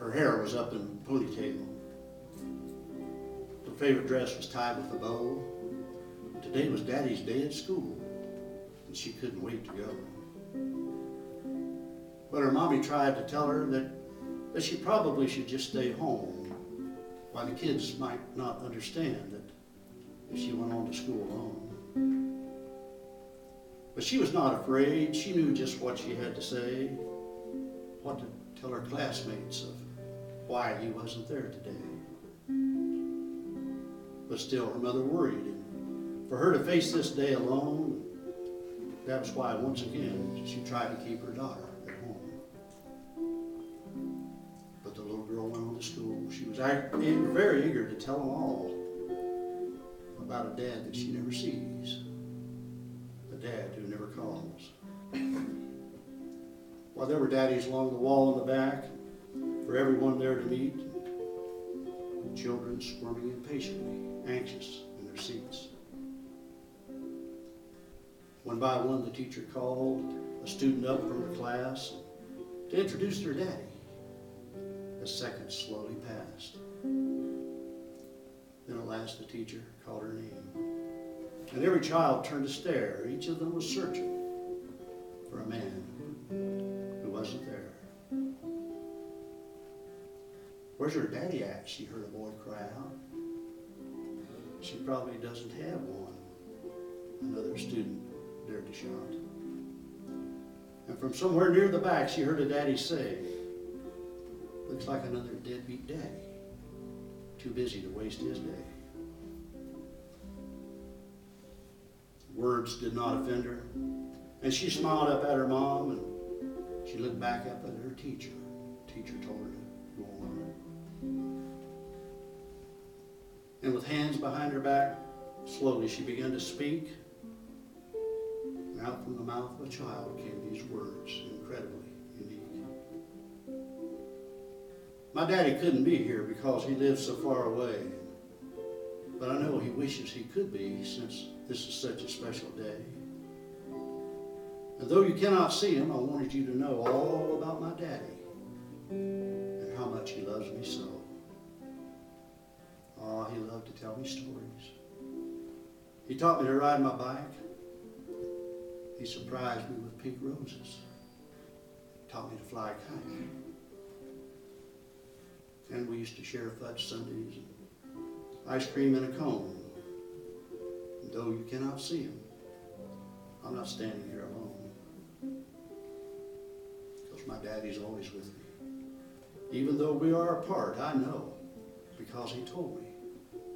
Her hair was up in a ponytail. Her favorite dress was tied with a bow. Today was Daddy's day at school, and she couldn't wait to go. But her mommy tried to tell her that she probably should just stay home, while the kids might not understand that if she went on to school alone. But she was not afraid. She knew just what she had to say, what to tell her classmates of why he wasn't there today. But still, her mother worried, and for her to face this day alone, that was why once again she tried to keep her daughter at home. But the little girl went on to school. She was very eager to tell them all about a dad that she never sees, a dad who never calls. While there were daddies along the wall in the back for everyone there to meet, children squirming impatiently, anxious in their seats. One by one, the teacher called a student up from her class to introduce their daddy. As seconds slowly passed. Then at last the teacher called her name. And every child turned to stare. Each of them was searching for a man who wasn't there. "Where's your daddy at?" she heard a boy cry out. "She probably doesn't have one," another student dared to shout. And from somewhere near the back, she heard a daddy say, "Looks like another deadbeat daddy, too busy to waste his day." Words did not offend her, and she smiled up at her mom, and she looked back up at her teacher. The teacher told her to go on. And with hands behind her back, slowly she began to speak. And out from the mouth of a child came these words, incredibly unique. "My daddy couldn't be here because he lives so far away. But I know he wishes he could be, since this is such a special day. And though you cannot see him, I wanted you to know all about my daddy and how much he loves me so. Oh, he loved to tell me stories. He taught me to ride my bike. He surprised me with pink roses. Taught me to fly a kite. And we used to share fudge sundaes and ice cream in a cone. And though you cannot see him, I'm not standing here alone. Because my daddy's always with me. Even though we are apart, I know, because he told me,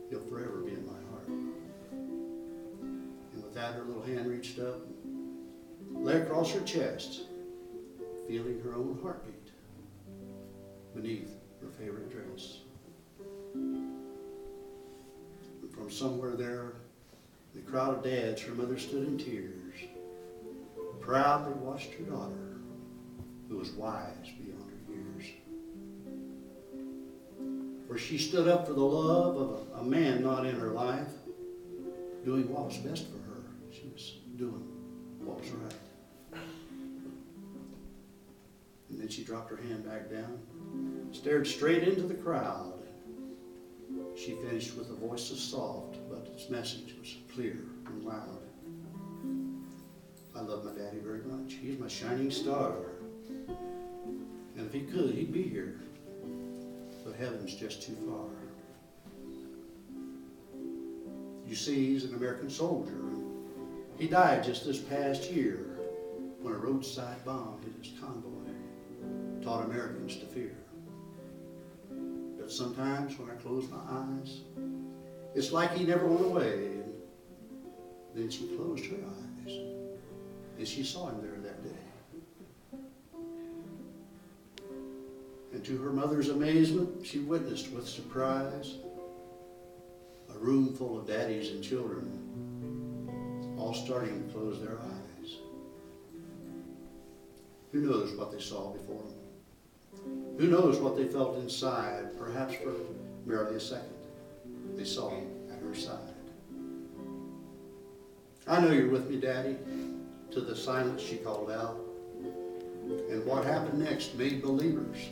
he'll forever be in my heart." And with that, her little hand reached up, lay across her chest, feeling her own heartbeat beneath her favorite dress. And from somewhere there, in the crowd of dads, her mother stood in tears, proudly watched her daughter, who was wise beyond her years. For she stood up for the love of a man not in her life, doing what was best for her. She was doing what was right. And then she dropped her hand back down, stared straight into the crowd. She finished with a voice so soft, but its message was clear and loud. "I love my daddy very much. He's my shining star. And if he could, he'd be here. But heaven's just too far. You see, he's an American soldier. He died just this past year when a roadside bomb hit his convoy, taught Americans to fear. But sometimes when I close my eyes, it's like he never went away." And then she closed her eyes, and she saw him there that day. And to her mother's amazement, she witnessed with surprise a room full of daddies and children, all starting to close their eyes. Who knows what they saw before them? Who knows what they felt inside, perhaps for merely a second. They saw him at her side. "I know you're with me, Daddy." To the silence she called out. And what happened next made believers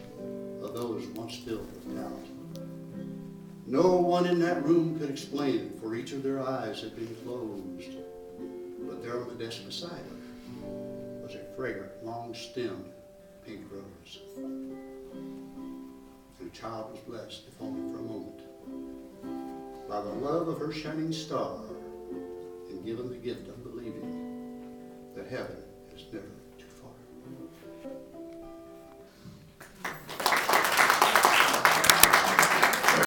of those once filled with doubt. No one in that room could explain it, for each of their eyes had been closed. But there on the desk beside her was a fragrant, long-stemmed pink rose. And the child was blessed, if only for a moment, by the love of her shining star, and given the gift of believing that heaven has never